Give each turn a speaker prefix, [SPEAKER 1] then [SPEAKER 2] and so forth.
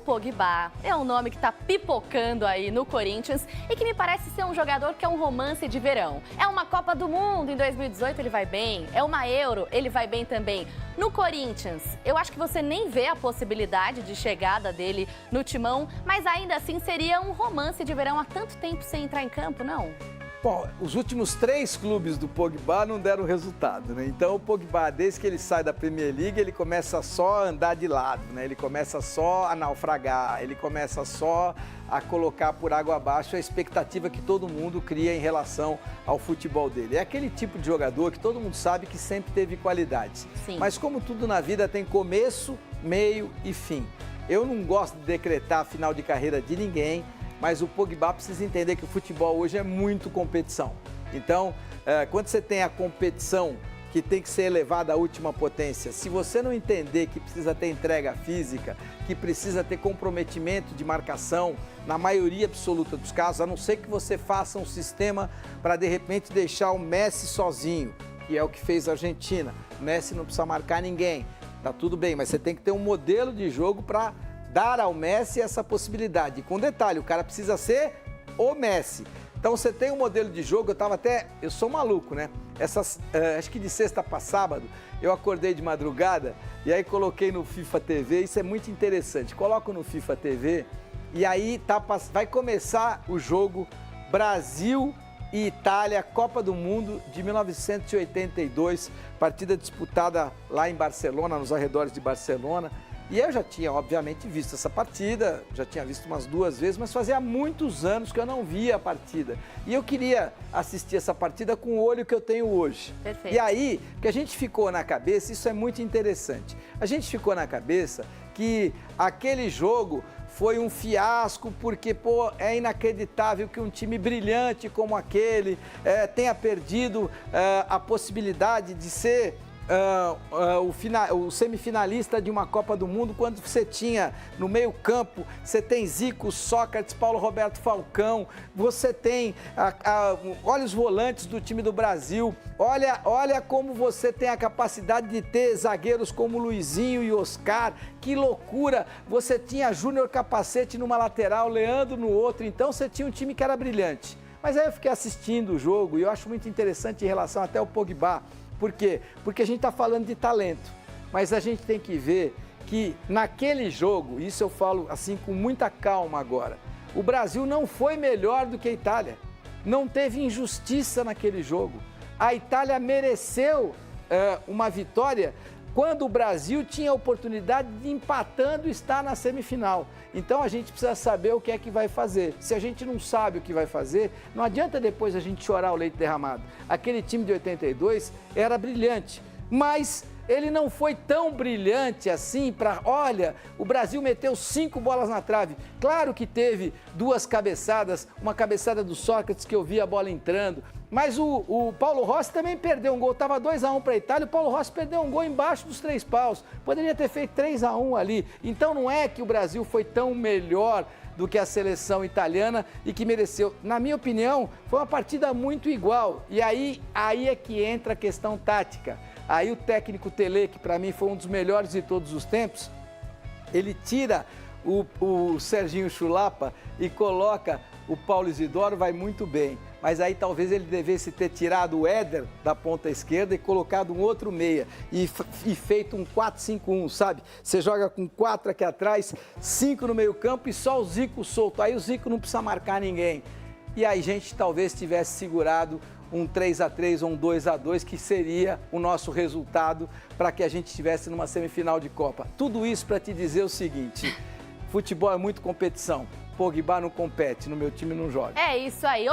[SPEAKER 1] Pogba é um nome que tá pipocando aí no Corinthians e que me parece ser um jogador que é um romance de verão. É uma Copa do Mundo, em 2018 ele vai bem, é uma Euro, ele vai bem também. No Corinthians, eu acho que você nem vê a possibilidade de chegada dele no timão, mas ainda assim seria um romance de verão há tanto tempo sem entrar em campo, não?
[SPEAKER 2] Bom, os últimos 3 clubes do Pogba não deram resultado, né? Então o Pogba, desde que ele sai da Premier League, ele começa só a andar de lado, né? Ele começa só a naufragar, ele começa só a colocar por água abaixo a expectativa que todo mundo cria em relação ao futebol dele. É aquele tipo de jogador que todo mundo sabe que sempre teve qualidades.
[SPEAKER 1] Sim.
[SPEAKER 2] Mas como tudo na vida tem começo, meio e fim. Eu não gosto de decretar final de carreira de ninguém, mas o Pogba precisa entender que o futebol hoje é muito competição. Então, quando você tem a competição que tem que ser elevada à última potência, se você não entender que precisa ter entrega física, que precisa ter comprometimento de marcação, na maioria absoluta dos casos, a não ser que você faça um sistema para, de repente, deixar o Messi sozinho, que é o que fez a Argentina. O Messi não precisa marcar ninguém, tá tudo bem, mas você tem que ter um modelo de jogo para dar ao Messi essa possibilidade. E com detalhe, o cara precisa ser o Messi. Então você tem um modelo de jogo, eu sou maluco, né? Acho que de sexta para sábado, eu acordei de madrugada e aí coloquei no FIFA TV, isso é muito interessante. Coloco no FIFA TV e aí vai começar o jogo Brasil e Itália, Copa do Mundo de 1982, partida disputada lá em Barcelona, nos arredores de Barcelona. E eu já tinha, obviamente, visto essa partida, já tinha visto umas 2 vezes, mas fazia muitos anos que eu não via a partida. E eu queria assistir essa partida com o olho que eu tenho hoje.
[SPEAKER 1] Perfeito.
[SPEAKER 2] E aí, que a gente ficou na cabeça, isso é muito interessante, a gente ficou na cabeça que aquele jogo foi um fiasco porque, é inacreditável que um time brilhante como aquele tenha perdido a possibilidade de ser o semifinalista de uma Copa do Mundo, quando você tinha no meio campo, você tem Zico, Sócrates, Paulo Roberto Falcão, você tem, olha os volantes do time do Brasil, olha como você tem a capacidade de ter zagueiros como Luizinho e Oscar, que loucura, você tinha Júnior Capacete numa lateral, Leandro no outro, então você tinha um time que era brilhante. Mas aí eu fiquei assistindo o jogo e eu acho muito interessante em relação até ao Pogba. Por quê? Porque a gente está falando de talento, mas a gente tem que ver que naquele jogo, isso eu falo assim com muita calma agora, o Brasil não foi melhor do que a Itália, não teve injustiça naquele jogo. A Itália mereceu uma vitória quando o Brasil tinha a oportunidade de, empatando, estar na semifinal. Então a gente precisa saber o que é que vai fazer. Se a gente não sabe o que vai fazer, não adianta depois a gente chorar o leite derramado. Aquele time de 82 era brilhante, mas ele não foi tão brilhante assim olha, o Brasil meteu 5 bolas na trave. Claro que teve 2 cabeçadas, uma cabeçada do Sócrates que eu vi a bola entrando, mas o Paulo Rossi também perdeu um gol, estava 2-1 para a Itália, o Paulo Rossi perdeu um gol embaixo dos 3 paus, poderia ter feito 3-1 ali. Então não é que o Brasil foi tão melhor do que a seleção italiana e que mereceu. Na minha opinião, foi uma partida muito igual. E aí é que entra a questão tática. Aí o técnico Tele, que para mim foi um dos melhores de todos os tempos, ele tira o Serginho Chulapa e coloca o Paulo Isidoro, vai muito bem. Mas aí talvez ele devesse ter tirado o Éder da ponta esquerda e colocado um outro meia e feito um 4-5-1, sabe? Você joga com 4 aqui atrás, 5 no meio campo e só o Zico solto. Aí o Zico não precisa marcar ninguém. E aí a gente talvez tivesse segurado um 3-3 ou um 2-2, que seria o nosso resultado para que a gente estivesse numa semifinal de Copa. Tudo isso para te dizer o seguinte, futebol é muito competição. Pogba não compete, no meu time não joga.
[SPEAKER 1] É isso aí.